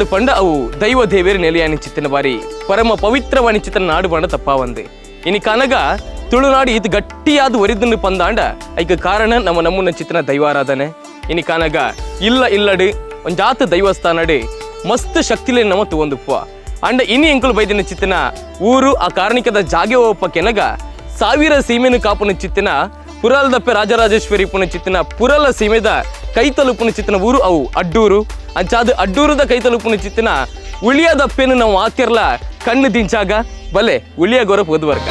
ತುಳುನಾಡು ಪಂಡ ಅವು ದೈವ ದೇವೇರು ನೆಲೆಯಾನಿಚ್ಚಿತ್ತಿನ ಬಾರಿ ಪರಮ ಪವಿತ್ರವಾಣಿಚ್ಚಿತ್ತಿನ ನಾಡು ಪಂಡ ತಪ್ಪಾವಂದೆ ಇನಿ ಕನಗ ತುಳುನಾಡು ಇದು ಗಟ್ಟಿಯಾದ ಒರಿದನ್ನು ಪಂದಾಂಡ ಐಕ ಕಾರಣ ನಮ್ಮನ್ನ ಚಿತ್ತಿನ ದೈವಾರಾಧನೆ ಇನಿ ಕನಗ ಇಲ್ಲಡು ಒಂಜಾತ ದೈವಸ್ಥಾನಡು ಮಸ್ತ್ ಶಕ್ತಿಲೇ ನಮ್ಮ ತಗೊಂದುಪ್ಪ ಅಂಡ ಇನಿ ಎಂಕುಲು ಬೈದಿನ ಚಿತ್ತಿನ ಊರು ಆ ಕಾರಣಿಕದ ಜಾಗೆ ಹೋಗಪ್ಪ ಕೆನಗ ಸಾವಿರ ಸೀಮೆನು ಕಾಪುನ ಚಿತ್ತಿನ ಪುರಲದಪ್ಪೆ ರಾಜರಾಜೇಶ್ವರಿ ಪುನ ಚಿತ್ತಿನ ಪುರಲ ಸೀಮೆದ ಕೈತಲುಪುನ ಚಿತ್ತಿನ ಊರು ಅವು ಅಡ್ಡೂರು ಅಂಚಾದ ಅಡ್ಡೂರದ ಕೈತಲುಪುನ ಚಿತ್ತಿನ ಉಳಿಯದಪ್ಪೆನು ನಾವು ಆತಿರ್ಲ ಕಣ್ಣು ದಿಂಚಾಗ ಬಲೆ ಉಳಿಯ ಗೊರ ಪೋದುವರ್ಗ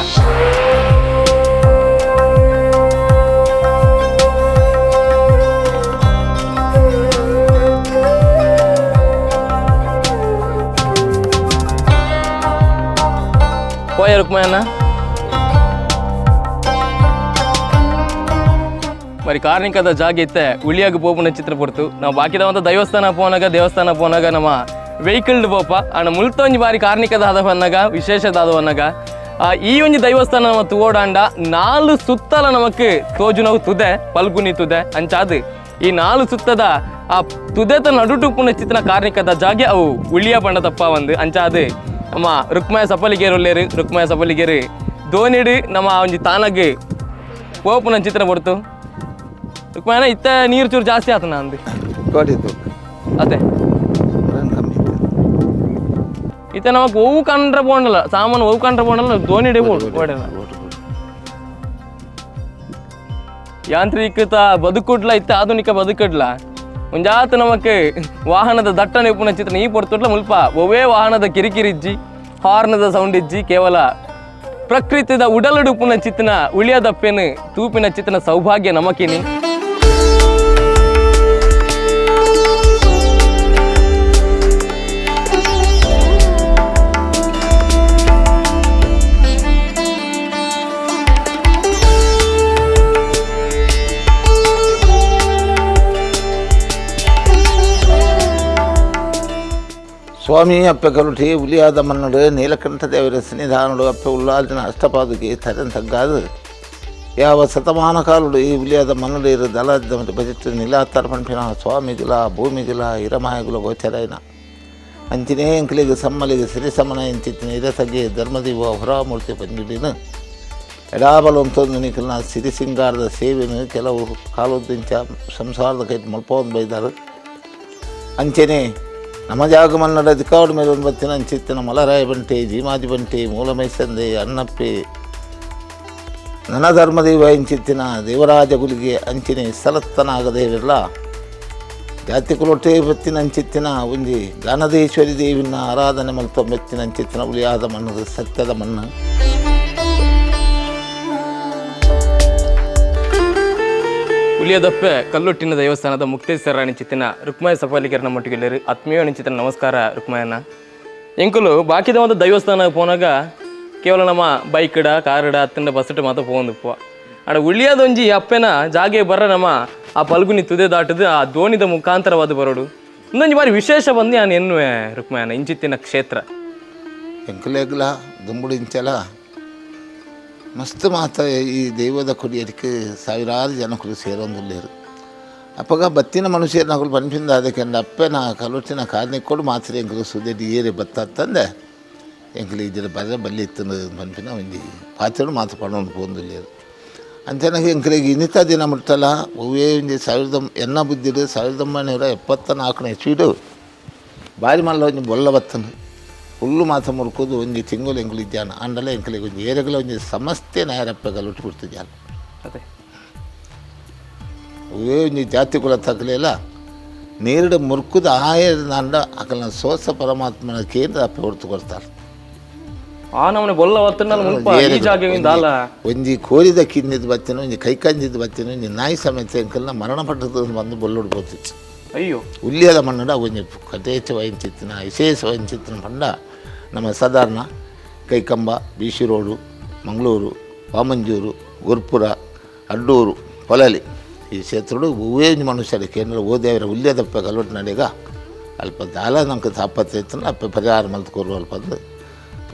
పోయా రుక్మయ్యన్న మరి ಕಾರ್ಣಿಕದ ಜಾಗ ಇತ್ತೆ ಉಳಿಯಾಗ ಪೋಪುನ ಚಿತ್ರ ಪೊರ್ತು ನಾವು ಬಾಕಿದವಂತ ದೇವಸ್ಥಾನ ಪೋನಾಗ ನಮ್ಮ ವೆಹಿಕಲ್ಡ್ ಪೋಪ ಅಣ್ಣ ಮುಲ್ತೊಂಜಿ ಬಾರಿ ಕಾರ್ಣಿಕದ ಆದ ಪನ್ನಾಗ ವಿಶೇಷದ ಆದ ಪನ್ನಾಗ ಈ ಒಂಜಿ ದೈವಸ್ಥಾನ ನಮ್ಮ ತೋಡಾಂಡ 4 ಸುತ್ತಲ ನಮಕ್ ತೋಜುನವು ತುದೆ ಪಲ್ಗುನಿ ತುದೆ ಅಂಚಾದು ಈ 4 ಸುತ್ತದ ಆ ತುದೆತ ನಡುಟು ಪುನ ಚಿತ್ರ ಕಾರ್ಣಿಕದ ಜಾಗೆ ಅವು ಉಳಿಯ ಪಂಡ ತಪ್ಪ ಒಂದು ಅಂಚಾದು ನಮ್ಮ ರುಕ್ಮಯ ಸಫಲಿಗೇರು ಒಳ್ಳೆರು ರುಕ್ಮಯ ಸಫಲಿಗೇರು ಧೋನಿಡು ನಮ್ಮ ಒಂಜಿ ತಾನಗ್ ಪೋಪುನ ಚಿತ್ರ ಪೊರ್ತು ರುಕ್ಮಯನ ಇತ್ತ ನೀರು ಚೂರು ಜಾಸ್ತಿ ಆತನ ಅಂದು ಅದೇ ಇತ್ತ ನಮಕ್ ಒವು ಕಂಡ್ರೆ ಪೋಂಡಲ್ಲ ಸಾಮಾನು ಒವು ಕಂಡ್ರೆ ಪೋಂಡಲ್ಲ ಧೋನಿಡೆ ಓಡಲ್ಲ ಯಾಂತ್ರಿಕತ ಬದುಕುಡ್ಲ ಇತ್ತ ಆಧುನಿಕ ಬದುಕುಡ್ಲ ಒಂಜಾತ ನಮಕ್ ವಾಹನದ ದಟ್ಟಣೆ ಉಪ್ಪುನ ಚಿತ್ರ ಈ ಪೊರ್ತುಡ್ಲ ಮುಲ್ಪ ಒವೇ ವಾಹನದ ಕಿರಿಕಿರಿಜ್ಜಿ ಹಾರ್ನದ ಸೌಂಡ್ ಇಜ್ಜಿ ಕೇವಲ ಪ್ರಕೃತಿದ ಉಡಲಡು ಉಪ್ಪುನ ಚಿತ್ತನ ಉಳಿಯದಪ್ಪೆನು ತೂಪಿನ ಚಿತ್ತನ ಸೌಭಾಗ್ಯ ನಮಕಿನಿ ಸ್ವಾಮಿ ಅಪ್ಪೆ ಕರುಟಿ ಉಲಿಯಾದ ಮನ್ನಡು ನೀಲಕಂಠ ದೇವರ ಸನ್ನಿಧಾನಡು ಅಪ್ಪೆ ಉಲ್ಲಾಲ್ಜಿನ ಅಷ್ಟಪಾದಿಗೆ ತರನ್ ತಗ್ಗಾದು ಯಾವ ಶತಮಾನ ಕಾಲುಡು ಈ ಉಲಿಯಾದ ಮನ್ನಡು ಇರು ದಲಾದ ಬಜೆಟ್ ನಿಲಾತ್ತಾರ ಪಂಪಿನ ಸ್ವಾಮಿಗುಲ ಭೂಮಿಗುಲ ಇರಮಾಯಗುಲ ಗೋಚರೈನ ಅಂಚಿನೇ ಎಂಕಲಿಗೆ ಸಮ್ಮಲಿಗೆ ಸಿರಿಸಮನ ಎಂಚಿತ್ತಿನ ಇರಸಗೆ ಧರ್ಮದೀವ ಹೊರಾಮೂರ್ತಿ ಪಂಗಿಡಿನ ಎಡಾಬಲೊಂತೊಂದು ನಿಖಲ್ನ ಸಿರಿ ಸಿಂಗಾರದ ಸೇವೆನು ಕೆಲವು ಕಾಲೋದ್ದಿಂಚ ಸಂಸಾರದ ಕೈ ಮಲ್ಪೊಂದು ಬೈದಾರು ಅಂಚೆನೇ ನಮ್ಮ ಜಾಗ ಮನ್ನಡ ಅಧಿಕಾವಡ ಮೇಲೆ ಒಂದು ಬತ್ತಿನ ಅಂಚಿತ್ತಿನ ಮಲರಾಯ ಬಂಟೆ ಜೀಮಾಜಿ ಬಂಟೆ ಮೂಲ ಮೈಸಂದೆ ಅನ್ನಪ್ಪೆ ನನ್ನ ಧರ್ಮದೈವ ಇಂಚಿತ್ತಿನ ದೇವರಾಜ ಗುಲಿಗೆ ಅಂಚಿನ ಸಲತ್ತನಾಗದೇವಿರಲ್ಲ ಜಾತಿ ಕುಲೊಟ್ಟೆ ಬತ್ತಿನ ಅಂಚಿತ್ತಿನ ಒಂಜಿ ಗಾನದೇಶ್ವರಿ ದೇವಿನ ಆರಾಧನೆ ಮಲ್ತ ಬೆತ್ತಿನ ಅಂಚಿತ್ತಿನ ಉಳಿಯಾದ ಮಣ್ಣು ಸತ್ಯದ ಮಣ್ಣು ಉಳಿಯದಪ್ಪೆ ಕಲ್ಲೊಟ್ಟಿನ ದೇವಸ್ಥಾನದ ಮುಕ್ತೇಶ್ವರ ಚಿತ್ತಿನ ರುಕ್ಮಯ ಸಫಲಿಗರ ನಮ್ಮೊಟ್ಟಿಗೆಲ್ಲರು ಆತ್ಮೀಯ ಚಿತ್ರ ನಮಸ್ಕಾರ ರುಕ್ಮಯನ ಎಂಕುಲು ಬಾಕಿದ ಒಂದು ದೈವಸ್ಥಾನ ಪೋನಾಗ ಕೇವಲ ನಮ್ಮ ಬೈಕ್ಡ ಕಾರ್ಡ ಅತ್ತಂಡ ಬಸ್ಸು ಮಾತ್ರ ಪೋಂದುಪ್ಪ ಅಡ ಉಳಿಯದೊಂಜಿ ಅಪ್ಪೆನ ಜಾಗೆ ಬರ್ರ ನಮ್ಮ ಆ ಪಲ್ಗುನಿ ತುದೆ ದಾಟದು ಆ ದೋಣಿದ ಮುಖಾಂತರವಾದ ಬರೋಡು ಇನ್ನೊಂದು ಬಾರಿ ವಿಶೇಷ ಬಂದು ನಾನು ಎನ್ನುವೆ ರುಕ್ಮಯನ ಇಂಚಿತ್ತಿನ ಕ್ಷೇತ್ರ ಎಂಕುಲೇಗ್ಲ ದುಂಬುಡಿಂಚಲ ಮಸ್ತ್ ಮಾತ ಈ ದೈವದ ಕುಡಿಯಲಿಕ್ಕೆ ಸಾವಿರಾರು ಜನಗಳು ಸೇರೊಂದುಲ್ಲೇರು ಅಪ್ಪಗ ಬತ್ತಿನ ಮನುಷ್ಯರು ನಗಲು ಪನ್ಪಿಂದ ಅದಕ್ಕೆ ಅಪ್ಪನ ಕಲೊಟ್ಟಿನ ಕಾರ್ನಿಕ್ಕೊಡು ಮಾತ್ರ ಎಂಕಲು ಸುದೇಡಿ ಏರಿ ಬತ್ತಂದೆ ಎಂಕಲು ಇದರ ಬರ ಬಲ್ಲಿ ಇತ್ತು ಪನ್ಪಿನ ಒಂಜಿ ಪಾತ್ರೆಡು ಮಾತ್ರ ಪಣೊಂದು ಪೋಂದುಲ್ಲೇರು ಅಂಚನಾಗ ಎಂಕಲಿಗೆ ಇನ್ನಿತ ದಿನ ಮುಟ್ಟಲ್ಲ ಒವ್ವೇ ಒಂಜಿ 1900 ಬುದ್ಧಿಡು 1974 ಇಸ್ವಿಡು ಬಾರಿ ಮಲ್ಲ ಒಂಜಿ ಬೊಲ್ಲ ಬತ್ತನು ಫುಲ್ಲು ಮಾತ ಮುರ್ಕೋದು ಒಂಜಿ ತಿಂಗಳು ಎಂಕುಲು ಇದ್ದಾನ ಅಂಡಲ ಎಂಕಲಿಗೆ ಒಂಜಿ ಏರೆಗಳ ಒಂಜಿ ಸಮಸ್ತೆ ನಾಯರಪ್ಪೆಗಳು ಉಟ್ಬಿಡ್ತು ಜಾಲ ಅದೇ ಒವ್ವೇ ಒಂಜಿ ಜಾತಿ ಕುಲ ತಗಲಿಲ್ಲ ನೀರುಡು ಮುರ್ಕುದ ಆಯದ ಅಂಡ ಅಕಲ್ನ ಸೋಸ ಪರಮಾತ್ಮನ ಕೇಂದ್ರ ಅಪ್ಪೆ ಹೊರ್ತು ಕೊಡ್ತಾರೆ ಆ ನಮ್ಮನೆ ಬೊಲ್ಲ ವತ್ತನಲ್ಲಿ ಮುಲ್ಪ ಈ ಜಾಗವಿಂದ ಅಲ್ಲ ಒಂಜಿ ಕೋರಿದ ಕಿನ್ನಿದ್ದು ಬತ್ತಿನ ಒಂಜಿ ಕೈಕಂಜಿದ್ದು ಬತ್ತಿನ ಒಂಜಿ ನಾಯಿ ಸಮೇತ ಎಂಕಲ್ನ ಮರಣ ಪಟ್ಟದ ಬಂದು ಬೊಲ್ಲುಡ್ಬೋದು ಅಯ್ಯೋ ಉಲ್ಲಿಯದ ಮಣ್ಣಡ ಒಂಜಿ ಕಟೇಚ ವಹಿಂಚಿತ್ತಿನ ವಿಶೇಷ ವಹಿಂಚಿತ್ತಿನ ಪಂಡ ನಮ್ಮ ಸಾಧಾರಣ ಕೈಕಂಬ ಬೀಶಿ ರೋಡು ಮಂಗಳೂರು ವಾಮಂಜೂರು ಗುರ್ಪುರ ಅಡ್ಡೂರು ಪೊಲಲಿ ಈ ಕ್ಷೇತ್ರಡು ಒವ್ವೇಂಜಿ ಮನುಷ್ಯರ ಕೇಂದ್ರ ಓದೇವರ ಉಲ್ಲಿಯದಪ್ಪ ಕಲ್ವಟ್ಟು ನಡೆಗ ಅಲ್ಪ ದಾಲ ನಮ್ಗೆ ತಾಪತ್ತೈತನ ಅಪ್ಪ ಪರಿಹಾರ ಮಲ್ತ್ಕೊರು ಅಲ್ಪ ಅಂದು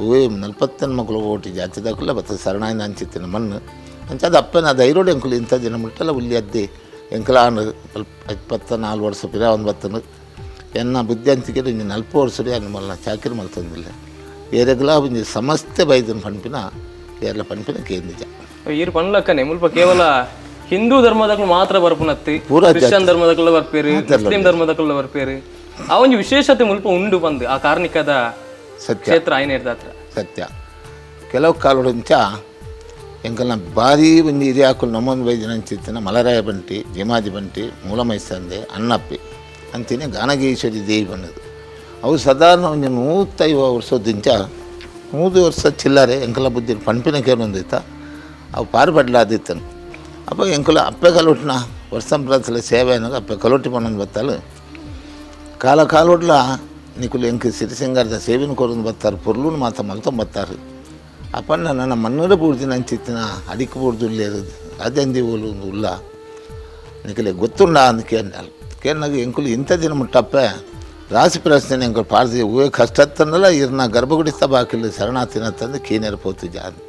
ಒವ್ವೇ 40 ಮಕ್ಕಳು ಓಟಿ ಜಾತಿದಾಗಲ್ಲ ಬತ್ತ ಶರಣಾಯಿನ ಅಂಚಿತ್ತಿನ ಮಣ್ಣು ಅಂಚದ ಅಪ್ಪನ ಧೈರ್ಯೋಡು ಎಂಕುಲು ಇಂಥ ದಿನ ಮುಟ್ಟಲ್ಲ ಉಲ್ಲಿಯದ್ದೆ ಎಂಕಲ 24 ವರ್ಷ ಪಿರ ಒಂದು ಬತ್ತನು ಎನ್ನ ಬುದ್ಧಿಂತಿಕೆ ಒಂಜಿ 40 ವರ್ಷ ಅನ್ನ ಮಲ್ಲ ಚಾಕಿರಿ ಮಲ್ತೊಂದಿಲ್ಲ ಏರೆಗ್ಲ ಒಂಜಿ ಸಮಸ್ತೆ ಬೈದನ್ ಪನ್ಪಿನ ಏರ್ಲ ಪನ್ಪಿನ ಕೇಂದ್ರಿಜ ಈರು ಪನ್ಲಕ್ಕನೆ ಮುಲ್ಪ ಕೇವಲ ಹಿಂದೂ ಧರ್ಮದಕ್ಲು ಮಾತ್ರ ಬರ್ಪುನತ್ತಿ ಪೂರಾ ಕ್ರಿಶ್ಚಿಯನ್ ಧರ್ಮದಕ್ಕೆಲ್ಲ ಬರ್ಪೇರು ಮುಸ್ಲಿಂ ಧರ್ಮದಕ್ಕೆಲ್ಲ ಬರ್ಪೇರು ಆ ಒಂಜಿ ವಿಶೇಷತೆ ಮುಲ್ಪ ಉಂಡು ಬಂದು ಆ ಕಾರ್ಣಿಕದ ಸತ್ಯ ಕ್ಷೇತ್ರ ಆಯ್ನೇರ್ದ ಹತ್ರ ಸತ್ಯ ಕೆಲವು ಕಾಲುಂಚ ಎಂಕಲ್ನ ಭಾರಿ ಒಂಜಿ ಹಿರಿಯಾಕುಲು ನಮ್ಮೊಂದು ಬೈದಿನ ಅಂಚಿತ್ತಿನ ಮಲರಾಯ ಬಂಟಿ ಜಿಮಾಜಿ ಬಂಟಿ ಮೂಲಮೈಸಂದೆ ಅಣ್ಣಪ್ಪಿ ಅಂತಿನ ಗಾನಗೇಶ್ವರಿ ದೇವಿ ಬಂದದು ಅವು ಸಾಧಾರಣ ಒಂದು 150 ವರ್ಷದಿಂಚ 100 ವರ್ಷ ಚಿಲ್ಲರೆ ಎಂಕಲ ಬುದ್ಧಿ ಪಂಪಿನ ಕೇಳೊಂದಿತ್ತ ಅವು ಪಾರುಪಡ್ಲಾದಿತ್ತನು ಅಪ್ಪ ಎಂಕುಲ ಅಪ್ಪೆ ಕಲೊಟ್ಟಿನ ವರ್ಷಂಪ್ರತಲ ಸೇವೆ ಅನ್ನೋದು ಅಪ್ಪೆ ಕಲೊಟ್ಟಿ ಪಣ್ಣೊಂದು ಬತ್ತಲು ಕಾಲ ಕಾಲೊಟ್ಲ ನಿಕುಲು ಎಂಕ ಸಿರಿಸಿಂಗಾರದ ಸೇವೆನ ಕೊರೊಂದು ಬತ್ತಾರೆ ಪೊರ್ಲೂನು ಮಾತ ಮಲ್ತೊಂದು ಬತ್ತಾರೆ ಅಪ್ಪಣ್ಣ ನನ್ನ ಮನ್ನಡ ಪೂರ್ತಿ ನಂಚಿತ್ತಿನ ಅಡಿಕೆ ಪೂರ್ದು ಇಲ್ಲೇರು ಅದಂದಿ ಓಲು ಉಲ್ಲ ನಿಕಲೆ ಗೊತ್ತುಂಡ ಅಂದು ಕೇಂಡಾಲು ಕೇಂದಾಗ ಎಂಕುಲು ಇಂಥ ದಿನ ಮುಟ್ಟಪ್ಪೆ ರಾಶಿ ಪ್ರಶ್ನೆ ಎಂಕುಲು ಪಾಡ್ದು ಹೂವೆ ಕಷ್ಟ ಹತ್ತನಲ್ಲ ಇರ್ನ ಗರ್ಭಗುಡಿಸ್ತ ಬಾಕಿಲ್ಲ ಶರಣಾರ್ಥಿನ ತಂದು ಕೀನೇರು ಪೋತು ಜಾದು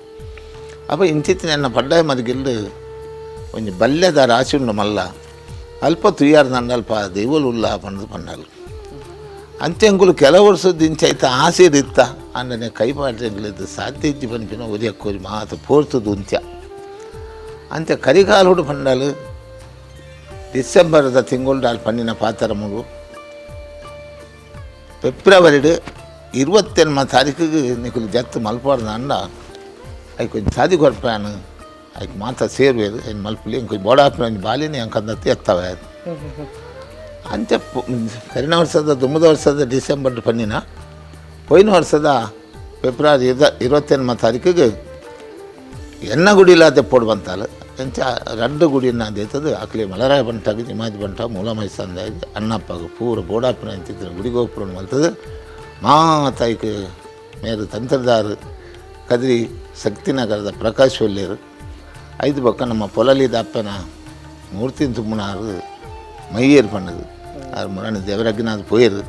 ಅಪ್ಪ ಇಂಚಿತ್ತಿನ ಎನ್ನ ಪಡ್ಡಾಯ ಮರಿಗಿಲ್ಲು ಒಂಜಿ ಬಲ್ಯದ ರಾಶಿ ಉಂಡು ಮಲ್ಲ ಅಲ್ಪ ತುಯ್ಯಾರು ನಂಡಲ್ಪ ದೈವಲು ಉಲ್ಲ ಪಂಡದು ಪಂಡಾಲು ಅಂತೆ ಎಂಕುಲು ಕೆಲವು ವರ್ಷದ ಇಂಚಾಯ್ತ ಆಸೆ ಇತ್ತ ಅಂಡನೆ ಕೈಪಾಟ್ರೆಂಗ್ಲಿದ್ದು ಸಾಧ್ಯ ಇದ್ದಿ ಪನ್ಪಿನ ಒರಿಯಕ್ಕೋರಿ ಮಾತು ಪೋರ್ತದು ಉಂತ್ಯ ಅಂತೆ ಕರಿಕಾಲುಡು ಪಂಡಾಲು ಡಿಸೆಂಬರ್ದ ತಿಂಗಳು ಪನ್ನಿನ ಪಾತ್ರ ಮುಗು ಫೆಬ್ರವರಿ 28ನೇ ತಾರೀಕಿಗೆ ನಿಕುಲು ಜತ್ತು ಮಲ್ಪಾಡ್ದ ಅಂಡ ಅಯ್ಯ ಕೊಂಚ ಸಾದಿ ಕೊರ್ಪಾನು ಅಯ್ಯ ಮಾತ ಸೇರ್ವೇರು ಏನು ಮಲ್ಪಲಿ ಇಂಕೊಂಚ ಬೋಡಾಪಿನ ಬಾಲಿನಿ ಅಂಕಂದತ್ತಿ ಎತ್ತವೆ ಅಂತೆ ಕರಿನ ವರ್ಷದ 9 ವರ್ಷದ ಡಿಸೆಂಬರ್ ಪನ್ನಿನ ಪೋಯಿನ ವರ್ಷದ ಫೆಬ್ರವರಿ 28ನೇ ತಾರೀಕಿಗೆ ಎನ್ನ ಗುಡಿಲಾದೆ ಪೋಡು ಬಂತಾಲ ಎಂಚ 2 ಗುಡಿನ ದೇತದು ಆಕಲಿ ಮಲರಾಯ ಬಂಟಾಗ ಜಿಮಾಜಿ ಬಂಟ ಮೂಲಮೈಸಂದ ಅಣ್ಣಪ್ಪಗ ಪೂರ ಬೋಡಾಪಿನ ಅಂತಿದ್ರು ಗುಡಿಗೋಪುರ ಮಲ್ತದು ಮಾತಾಯ್ಕೆ ಮೇರು ತಂತ್ರದಾರು ಕದ್ರಿ ಶಕ್ತಿನಗರದ ಪ್ರಕಾಶ್ ಒಲ್ಲೇರು 5 ಪಕ್ಕ ನಮ್ಮ ಪೊಲಲಿದ ಅಪ್ಪನ ಮೂರ್ತಿನ ತುಂಬನಾರು ಮೈಯೇರು ಪಣ್ಣದು ಅದು ಮುರಾಣಿ ದೇವರಗ್ಗಿನಾದ್ರು ಪೋಯರು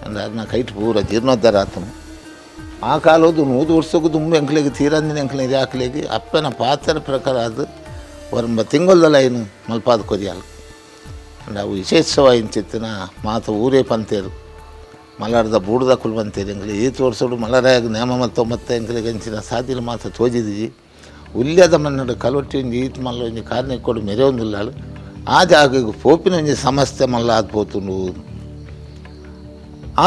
ಅಂದ್ರೆ ಅದನ್ನ ಕೈಟ್ ಪೂರ ಜೀರ್ಣೋದ್ಧಾರ ಆತನು ಆ ಕಾಲದ್ದು 100 ವರ್ಷಕ್ಕೂ ತುಂಬ ಎಂಕ್ಲೆಗೆ ತೀರಂದಿನ ಎಂಕ್ಲೆಗೆ ಹಾಕ್ಲಿಗೆ ಅಪ್ಪನ ಪಾತ್ರ ಪ್ರಕಾರ ಅದು ಒರಂಬ ತಿಂಗಳದಲ್ಲ ಏನು ಮಲ್ಪಾದ ಕೊರಿಯಾಲು ಅಂದ್ರೆ ಅವು ವಿಶೇಷವಾಗಿ ಚಿತ್ತಿನ ಮಾತು ಊರೇ ಪಂತೇರು ಮಲಾರದ ಬೂಡ್ದ ಕುಲ್ ಬಂತೇರು ಎಂಕ್ಲೆ ಈ ತೋರ್ಸೋಡು ಮಲರಾಯಾಗ ನೇಮ ಮತ್ತು ಎಂಕ್ಲೆಗೆ ಹಂಚಿನ ಸಾಧ್ಯ ಮಾತು ತೋಜಿದಿ ಉಲ್ಯದ ಮನ್ನಡು ಕಲೊಟ್ಟಿ ಒಂಜಿ ಈತ್ ಮಲ್ಲ ಒಂಜಿ ಕಾರ್ನಿಗೆ ಕೊಡು ಮೆರೆಯೊಂದಿಲ್ಲಾಳು ಆ ಜಾಗಕ್ಕೆ ಪೋಪಿನ ಒಂಜಿ ಸಮಸ್ಯೆ ಮಲ್ಲ ಆದ್ಬೋತುಂಡು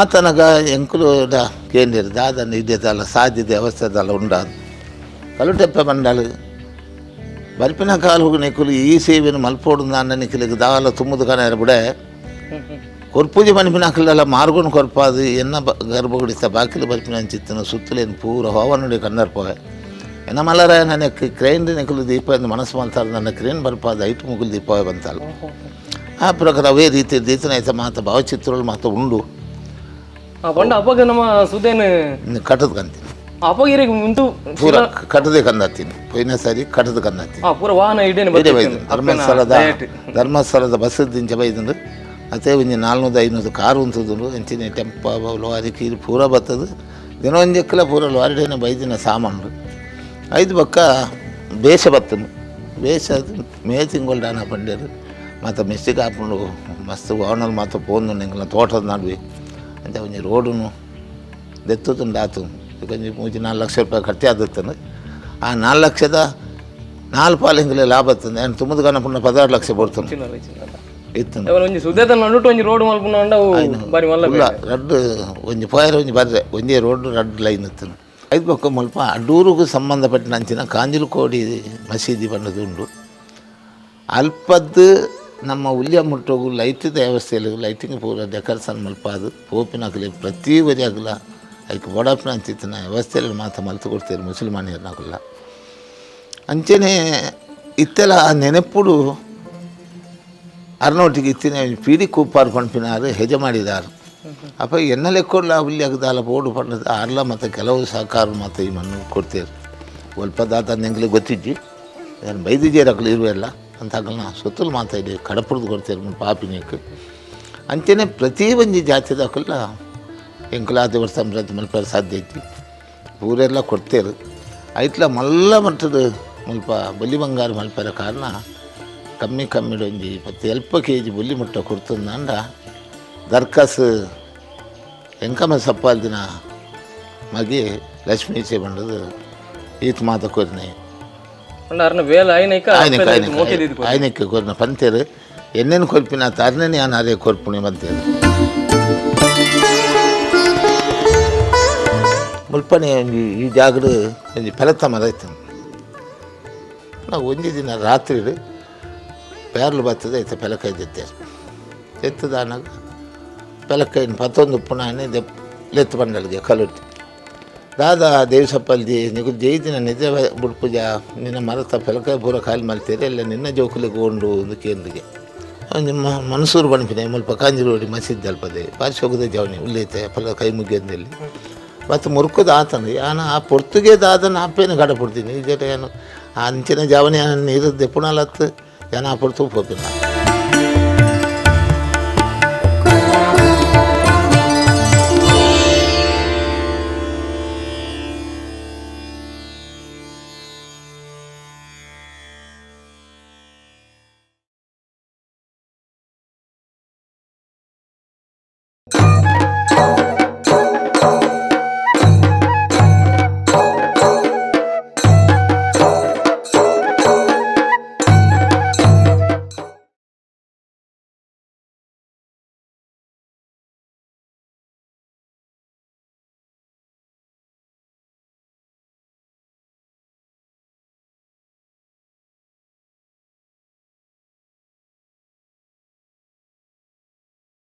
ಆತನಗ ಎಂಕುಲುಡ ಕೇಂದ್ರ ದಾದನ್ನು ಇದ್ದಲ್ಲ ಸಾಧ್ಯತೆ ಅವಸ್ಥೆದಲ್ಲ ಉಂಡಾದು ಕಲುಟೆಪ್ಪೆ ಬಂಡಾಳು ಬರ್ಪಿನ ಕಾಲು ಹೋಗಿ ನಿಕುಲು ಈ ಸೇವೆಯನ್ನು ಮಲ್ಪೋಡು ನನ್ನ ನಿಖಿಲಿಗೆ ದಾಲ ತುಂಬುದು ಕಣ ಬಿಡೆ ಕೊರ್ಪೂಜೆ ಮನಿಪಿನಾಕಲೆಲ್ಲ ಮಾರ್ಗೊಂಡು ಕೊರ್ಪಾದು ಎನ್ನ ಗರ್ಭಗುಡಿಸ್ತ ಬಾಕಿಲು ಬರ್ಪಿನ ಅಂಚಿತ್ತನ ಸುತ್ತಲೇನು ಪೂರ ಹೋವನುಡಿ ಕಣ್ಣರ್ಪೋವೆ ಎನ್ನ ಮಲ್ಲರಾಯ ನನ್ನ ಕ್ರೇನ್ ನಿಕುಲು ದೀಪ ಎಂದು ಮನಸ್ಸು ಮಲ್ತಾರೆ ನನ್ನ ಕ್ರೇನ್ ಬರ್ಪಾದ ಐಟು ಮುಗುಲು ದೀಪವೇ ಬಂತಲ್ಲ ಆ ಪ್ರಕಾರ ಅವೇ ರೀತಿ ದೀತನೈತ ಮಾತ ಭಾವಚಿತ್ರಗಳು ಮಾತ ಉಂಡು ಪಂಡ ಅಪ್ಪಗ ನಮ್ಮ ಸುದೇನು ಕಟ್ಟದ ಕಂತೀನಿ ಅಪ್ಪಗಿರಿಗೆ ಮುಂದು ಪೂರ ಕಟ್ಟದೆ ಕಂದತ್ತೀನಿ ಪೋಯಿನ ಸರಿ ಕಟ್ಟದ ಕಂದತ್ತೀನಿ ಪೂರ ವಾಹನ ಇಡೇನು ಧರ್ಮಸ್ಥಳದ ಬಸ್ಸದಿಂಚ ಬೈದಂಡು ಅದೇ ಒಂಜಿ 400-500 ಕಾರು ಉಂತುದುಂಡು ಎಂಚಿನ ಟೆಂಪ ಲೋರಿ ಕೀರು ಪೂರ ಬತ್ತದು ದಿನ ಒಂಜೆಕ್ಕಲ ಪೂರ ಲೋರಿಡೇನೆ ಬೈದಿನ ಸಾಮಾನು 5 ಪಕ್ಕ ಬೇಷ ಬತ್ತನು ಬೇಷ ಮೇ ತಿಂಗಳು ಡಾನ ಪಂಡೇರು ಮತ್ತು ಮೆಸ್ಟಿಗೆ ಹಾಕೊಂಡು ಮಸ್ತ್ ಓನಲ್ ಮಾತು ಪೋಂದು ನಿಂಗೆ ತೋಟದ ನಡುವೆ ಅಂತ ಒಂಜಿ ರೋಡುನು ದೆತ್ತುಂಡು ಆತು ಕೊಂಚ 3-4 ಲಕ್ಷ ರೂಪಾಯಿ ಖರ್ಚು ಆದತ್ತನು ಆ 4 ಲಕ್ಷದ 4 ಪಾಲು ಹಿಂಗೆ ಲಾಭ ಆಗ್ತದೆ ನಾನು ತುಂಬದ ಕನಪುಣ್ಣ 16 ಲಕ್ಷ ಬರ್ತದೆ ಇತ್ತು ರಡ್ಡು ಒಂಜಿ ಪೋಯರ್ ಒಂಜಿ ಬರ್ರೆ ಒಂಜೇ ರೋಡ್ ರಡ್ಡು ಲೈನ್ ಇತ್ತು 5 ಪಕ್ಕ ಮಲ್ಪ ಅಡೂರಿಗೂ ಸಂಬಂಧಪಟ್ಟ ಅಂಚಿನ ಕಾಂಜಿಲಕೋಡಿ ಮಸೀದಿ ಬಂದದು ಉಂಡು ಅಲ್ಪದ್ದು ನಮ್ಮ ಉಲ್ಯ ಮುಟ್ಟೋಗು ಲೈಟಿದ ವ್ಯವಸ್ಥೆಯಲ್ಲಿ ಲೈಟಿಂಗ್ ಪೂರ ಡೆಕೋರೇಷನ್ ಮಲ್ಪಾದು ಪೋಪಿನಾಗಲಿ ಪ್ರತಿ ವರಿಯಾಗಲ ಅದಕ್ಕೆ ಬೋಡಾಪಿನ ಅಂಚಿತ್ತಿನ ವ್ಯವಸ್ಥೆಯಲ್ಲಿ ಮಾತ್ರ ಮಲ್ತು ಕೊಡ್ತಾರೆ ಮುಸಲ್ಮಾನಿಯರ್ನಾಗಲ್ಲ ಅಂಚೆನೇ ಇತ್ತೆಲ್ಲ ನೆನಪುಡು ಅರ್ನೋಟಿಗೆ ಇತ್ತಿನ ಪೀಡಿ ಕೂಪಾರು ಪಂಪಿನಾರು ಹೆಜೆ ಮಾಡಿದಾರು ಅಪ್ಪ ಎನ್ನ ಲೆಕ್ಕೊಡ್ಲ ಉಲ್ಯಾಗದಾಲ ಬೋರ್ಡು ಪಂಡದ ಆರ್ಲ ಮತ್ತು ಕೆಲವು ಸಹಕಾರ ಮತ್ತು ಈ ಮಣ್ಣು ಕೊಡ್ತೀರು ಸ್ವಲ್ಪ ದಾತ ನೆಂಗ್ಲಿಗೆ ಗೊತ್ತಿಜ್ಜಿ ಏನು ಬೈದಿಜೇರಕ್ಲು ಇರುವೆಲ್ಲ ಅಂತ ಆಗಲ್ಲ ಸುತ್ತಲು ಮಾತಾಡಿ ಕಡಪುರದು ಕೊಡ್ತೀರಿ ಪಾಪಿನಕ್ಕೆ ಅಂಚೆನೆ ಪ್ರತಿ ಒಂಜಿ ಜಾತಿದಾಕಲ್ಲ ಎಂಕುಲಾದ ವರ್ಷ ಸಂಪ್ರತಿ ಮಲ್ಪರ ಸಾಧ್ಯ ಐತಿ ಊರೆಲ್ಲ ಕೊಡ್ತೇರು ಐಟ್ಲ ಮಲ್ಲ ಮಟ್ಟದ ಮುಲ್ಪ ಬಲಿ ಬಂಗಾರ ಮಲ್ಪರ ಕಾರಣ ಕಮ್ಮಿ ಒಂಜಿ 10 kg ಬುಲ್ಲಿ ಮುಟ್ಟ ಕೊಡ್ತಂದ ಅಂಡ ದರ್ಕಾಸ್ ಎಂಕಮ ಸಪ್ಪಾಲ್ದಿನ ಮಗೆ ಲಕ್ಷ್ಮೀಚೆ ಬಂಡದು ಈತ್ ಮಾತ ಕೊರ್ನೆ ಅರ್ನ ವೇಲ ಆಯ್ನೈಕ ಆಯ್ನಕ್ಕೆ ಕೊರ್ನ ಪಂತೇರು ಎನ್ನೇನು ಕೊರ್ಪಿನ ಅರ್ನೇ ನಾನು ಅದೇ ಕೊರ್ಪುಣಿ ಬಂತೇರು ಮುಲ್ಪನೆ ಈ ಜಾಗಡು ಒಂಜಿ ಫಲತ ಮರ ಇತ್ತು ನಾವು ಒಂದೇ ದಿನ ರಾತ್ರಿ ಪೇರ್ಲು ಬರ್ತದೆ ಐತೆ ಪೆಲಕಾಯಿ ಎತ್ತದಾನಾಗ ಪೆಲಕಾಯಿನ ಪತ್ತೊಂದು ಪುನಃ ಲೆತ್ತು ಬಂಡಲ್ಗೆ ಕಲುಟ್ಟಿ ದಾದ ದೇವಸಪ್ಪಲ್ದಿ ನಿಗು ಜೈದಿನ ನಿಜ ಬುಡ್ಪುಜ ನಿನ್ನ ಮರತ ಪೆಲಕಾಯಿ ಪೂರ ಖಾಲಿ ಮಲ್ತೀರಿ ಎಲ್ಲ ನಿನ್ನ ಜೋಕುಲಿಗೆ ಉಂಡು ಒಂದು ಕೇಂದ್ರಿಗೆ ನಿಮ್ಮ ಮನಸೂರು ಬಣ್ಪಿನ ಮುಲ್ಪ ಕಾಂಜಿರೋಡಿ ಮಸೀದ್ ಅಲ್ಪದೆ ಪಾರ್ಶ್ ಹೋಗದೆ ಜವನಿ ಉಳ್ಳೈತೆ ಪೆಲಕಾಯಿ ಮುಗಿಯಲ್ಲಿ ಮತ್ತು ಮುರುಕುದು ಆತಂದು ಯಾನು ಆ ಪೊರ್ತುಗೇದು ಆದನ್ನು ಆಪೇನು ಗಡ ಪಡ್ತೀನಿ ಈ ಜೊತೆ ಏನು ಆ ಅಂಚಿನ ಜವನಿ ನೀರದ್ದು ಪುನಃ ಲತ್ತು ಯಾನು ಆ ಪೊರ್ತು ಹೋಗ್ತೀನಿ